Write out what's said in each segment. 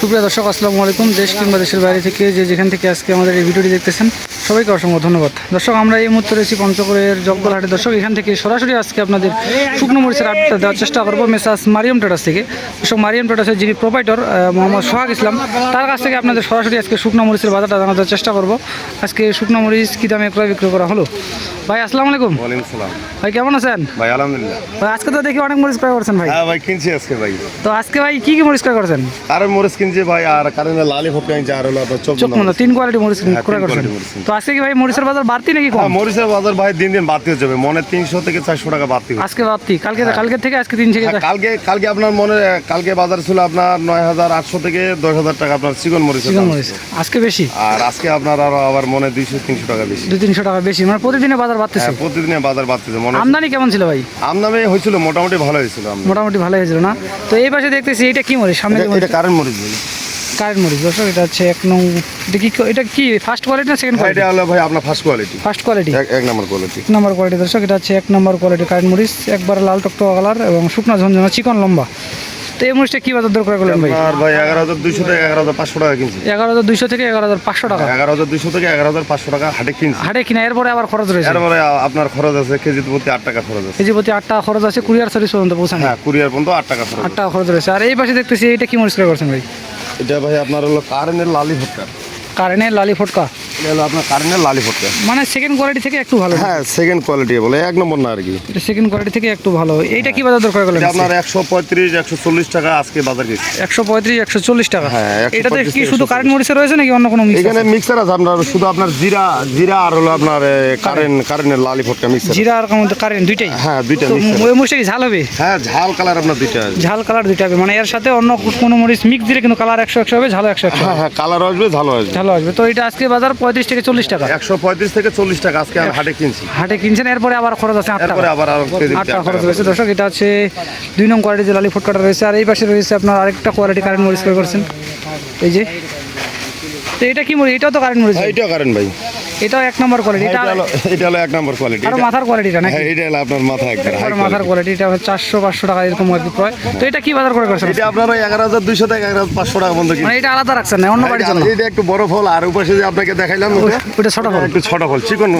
সুপ্রিয় দর্শক আসসালামু আলাইকুম। দেশ কিংবা দেশের বাইরে থেকে যেখান থেকে আজকে আমাদের এই ভিডিওটি দেখতেছেন সবাইকে অসংখ্য ধন্যবাদ। দর্শক, আমরা এই মুহূর্তে রয়েছি পঞ্চগড়ের জগদলহাটে। দর্শক, এখান থেকে সরাসরি আজকে আপনাদের শুকনো মরিচের আপডেটটা দেওয়ার চেষ্টা করবো মেসাস মারিয়াম ট্রেডার্স থেকে। দর্শক, মারিয়াম ট্রেডার্সের যিনি প্রোপাইটর মোহাম্মদ সোহাগ ইসলাম, তার কাছ থেকে আপনাদের সরাসরি আজকে শুকনো মরিচের বাজারটা জানার চেষ্টা করবো। আজকে শুকনো মরিচ কী দামে ক্রয় বিক্রয় করা হলো। ভাই আসসালামু আলাইকুম। ওয়ালাইকুম সালাম। ভাই কেমন আছেন? ভাই আলহামদুলিল্লাহ। ভাই আজকে তো দেখি অনেক মরিচ ক্রয় করছেন ভাই। হ্যাঁ ভাই, কিনছি আজকে ভাই। তো আজকে ভাই কি মরিচ ক্রয় করছেন? কারণ মরিচ কিনছি ভাই, আর কারণ লালি ফোট কিনছি, আর হলো আপনার চোখ চোখ তিন কোয়ালিটি মরিচ ক্রয় করছেন। quality মরিচ। তো আজকে কি ভাই মরিচের বাজার বাড়তি নাকি কম? মরিচের বাজার ভাই দিন দিন বাড়তে যাবে, মনে 300 থেকে 400 টাকা বাড়তি হচ্ছে। আজকে বাড়তি, কালকে থেকে আজকে 3 থেকে কালকে আপনার মনে কালকে বাজার ছিল আপনার 9800 থেকে 10000 টাকা আপনার চিকন মরিচ। আজকে বেশি, আর আজকে আপনার আবার মনে 200-300 টাকা বেশি, 200-300 টাকা বেশি। মানে প্রতিদিনে বাজার বাড়তেছে। প্রতিদিনে বাজার বাড়তেছে। মনে আমদানি কেমন ছিল ভাই? আমদানি হয়েছিল মোটামুটি ভালো হয়েছিল, মোটামুটি ভালো হয়েছিল না? তো এই পাশে দেখতেছি এটা কি মরিচ? সামনে এটা কারেন্ট মরিচ বলি। কারেন্ট মরিচ। দর্শক, এটা হচ্ছে এক নং। এটা কি ফার্স্ট কোয়ালিটি না সেকেন্ড কোয়ালিটি? এটা হলো ভাই আপনার ফার্স্ট কোয়ালিটি। ফার্স্ট কোয়ালিটি, এক নম্বর কোয়ালিটি। এক নম্বর কোয়ালিটি। দর্শক, এটা হচ্ছে 1 নম্বর কোয়ালিটি কারেন্ট মরিচ, একবার লাল টকটকা কালার এবং শুকনা ঝনঝনা চিকন লম্বা। তো এই মরিচটা কি বাজার দর করে করলেন ভাই? আর ভাই 11200 থেকে 11500 টাকা কিনছি। 11200 থেকে 11500 টাকা। 11200 থেকে 11500 টাকা হাটে কিনছি। হাটে কিনা, এরপরে আবার খরচ রয়েছে। এরপরে আপনার খরচ আছে কেজি প্রতি 8 টাকা খরচ আছে। কেজি প্রতি 8 টাকা খরচ আছে, কুরিয়ার সার্ভিস পর্যন্ত পৌঁছানো। হ্যাঁ, কুরিয়ার পর্যন্ত 8 টাকা খরচ। 8 টাকা খরচ রয়েছে। আর এই পাশে দেখতেছি এটা কি মরিচ ক্রয় করছেন ভাই? এটা ভাই আপনার হলো কারেন্টের লালি ফটকা। কারেন্টের লালি ফটকা, এটা হলো আপনার কারেন্টের লালি ফটকা। মানে সেকেন্ড কোয়ালিটি থেকে একটু ভালো। হ্যাঁ, সেকেন্ড কোয়ালিটি বলে, এক নম্বর না আর কি। এটা সেকেন্ড কোয়ালিটি থেকে একটু ভালো। এইটা কি বাজার দর করে করলেন? এটা আপনার 135-140 টাকা আজকে বাজার গেছে। 135-140 টাকা। হ্যাঁ, এটাতে কি শুধু কারেন্ট মরিচ রয়েছে নাকি অন্য কোনো মিক্স? এখানে মিক্সার আছে আপনার, শুধু আপনার জিরা আর হলো আপনার কারেন্টের লালি ফটকা মিক্সার। জিরা আর কারেন্ট দুইটাই? হ্যাঁ, দুইটা তো মিক্সার। ওই মরিচটা কি ঝাল হবে? হ্যাঁ, ঝাল কালার আপনার দুইটা আছে। ঝাল কালার দুইটা হবে, মানে এর সাথে অন্য কোনো মরিচ মিক্স দিলে কিন্তু কালার 100 হবে, ঝাল 100। হ্যাঁ হ্যাঁ, কালার আসবে, ঝাল আসবে। ঝাল আসবে। তো এটা আজকে বাজার 35 থেকে 40 টাকা। 135 থেকে 40 টাকা আজকে আমি হাটে কিনছি। হাটে কিনছেন, এরপরে আবার খরচ আছে 8 টাকা। এরপরে আবার 8 টাকা খরচ রয়েছে। দর্শক, এটা হচ্ছে 2 নং কোয়ালিটি লালি ফটকাটা রয়েছে। আর এই পাশে রয়েছে আপনার আরেকটা কোয়ালিটি কারেন্ট মরিচ ক্রয় করছেন, এই যে। তো এটা কি মরিচ? এটাও তো কারেন্ট মরিচ? এইটাও কারেন্ট ভাই। এটাও 1 নম্বর কোয়ালিটি। এটা হলো 1 নম্বর কোয়ালিটি। আর মাথার কোয়ালিটিটা নাকি? হ্যাঁ, এটা হলো আপনার মাথা একবার হাই মাথার কোয়ালিটি। এটা 400-500 টাকা এরকম আর কি প্রায়। তো এটা কি বাজার করে করছেন? এটা আপনার 11200 থেকে 11500 টাকা পর্যন্ত মানে এটা আলাদা রাখছেন না অন্য বাড়ির জন্য? এটা একটু বড় ফল, আর উপরে যে আপনাকে দেখাইলাম ওটা ছোট ফল, একটু ছোট ফল চিকন।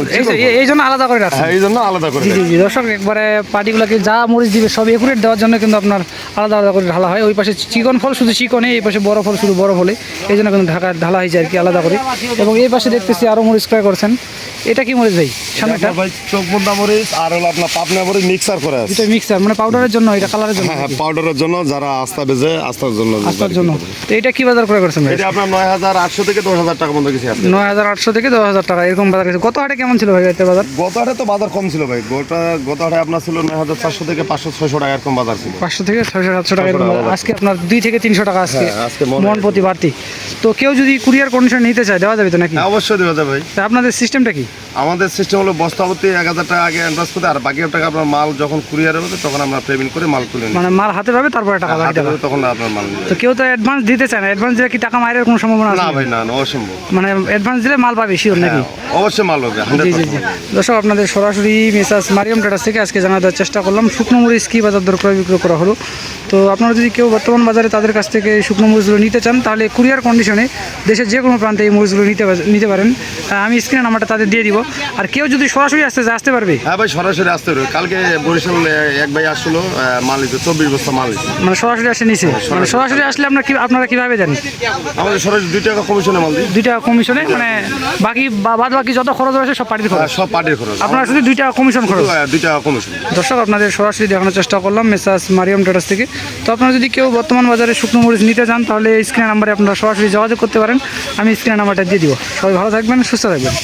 এই জন্য আলাদা করে রাখছেন? হ্যাঁ, এই জন্য আলাদা করে। জি জি। দর্শক, একবারে পার্টিগুলোকে যা মরিচ দিবে সব একুরেট দেওয়ার জন্য কিন্তু আপনার আলাদা আলাদা করে ঢালা হয়। ওই পাশে চিকন ফল শুধু চিকনে, এই পাশে বড় ফল শুধু বড় ফলে, এই জন্য কিন্তু ঢালা হয়েছে আর কি আলাদা করে। এবং এই পাশে দেখতেছি আরও মরিচ ক্রয় করছেন। এটা কি মরিচ ভাই? সামনেটা ভাই চোখবন্ধা মরিচ আর হলো আপনার পাবনা মরিচ মিক্সার করে আছে। এটা মিক্সার, মানে পাউডারের জন্য, এটা কালারের জন্য? হ্যাঁ, পাউডারের জন্য, যারা আস্তা বেজে আস্তার জন্য। তো এটা কি বাজার ক্রয় করছেন ভাই? এটা আপনার 9800 থেকে 10000 টাকা পর্যন্ত গেছে। 9800 থেকে 10000 টাকা এরকম বাজার গেছে। গত হাটে কেমন ছিল ভাই এটা বাজার? গত হাটে তো বাজার কম ছিল ভাই। গত হাটে আপনার ছিল 9400 থেকে 500-600 টাকা এরকম বাজার ছিল। 500 থেকে 600-700 টাকা এরকম বাজার। আজকে আপনার 2 থেকে 300 টাকা আজকে মন প্রতি বাড়তি। তো কেউ যদি কুরিয়ার কন্ডিশন নিতে চায় দেওয়া যাবে তো নাকি? অবশ্যই দেওয়া যাবে ভাই। তা আপনাদের সিস্টেমটা কি? আমাদের সিস্টেম হলো বস্তাপতি 1000 টাকা আগে অ্যাডভান্স করতে, আর বাকি টাকা আপনার মাল যখন কুরিয়ারে হবে তখন আমরা পেমেন্ট করে মাল তুলে নিই। মানে মাল হাতে পাবে তারপরে টাকা বাকি টাকা তখন আপনার মাল নিয়ে তো কেউ তো অ্যাডভান্স দিতে চায় না। অ্যাডভান্স দিলে কি টাকা মাইরের কোনো সম্ভাবনা আছে? না ভাই, না, অসম্ভব। মানে অ্যাডভান্স দিলে মাল পাবে শিওর নাকি? অবশ্যই মাল হবে। জি জি জি। দর্শক, আপনাদের সরাসরি মেসাস মারিয়াম ট্রেডার্স থেকে আজকে জানা দেওয়ার চেষ্টা করলাম শুকনো মরিচ কী বাজার দর ক্রয় বিক্রয় করা হলো। তো আপনারা যদি কেউ বর্তমান বাজারে তাদের কাছ থেকে শুকনো মরিচগুলো নিতে চান, তাহলে কুরিয়ার কন্ডিশনে দেশের যে কোনো প্রান্তে এই মরিচগুলো নিতে পারেন। আমি স্ক্রিনে নাম্বারটা তাদের দিয়ে দিব। আর কেউ যদি সরাসরি আসতে পারবে? হ্যাঁ ভাই, সরাসরি আসতে পারবে। কালকে বরিশাল এক ভাই আসলো, মাল নিতে 24 বস্তা মাল নিচ্ছে। মানে সরাসরি আসে নিচে? মানে সরাসরি আসলে আপনারা কীভাবে জানেন? আমাদের সরাসরি 2 টাকা কমিশনে মাল দিই। 2 টাকা কমিশনে, মানে বাদ বাকি যত খরচ রয়েছে সব পার্টির খরচ? সব পার্টির খরচ। আপনারা শুধু 2 টাকা কমিশন খরচ? 2 টাকা কমিশন। দর্শক, আপনাদের সরাসরি দেখানোর চেষ্টা করলাম মেসাস মারিয়াম ট্রেডার্স থেকে। তো আপনারা যদি কেউ বর্তমান বাজারে শুকনো মরিচ নিতে চান, তাহলে স্ক্রিনের নাম্বারে আপনারা সরাসরি যোগাযোগ করতে পারেন। আমি স্ক্রিনের নাম্বারটা দিয়ে দিব। সবাই ভালো থাকবেন, সুস্থ থাকবেন।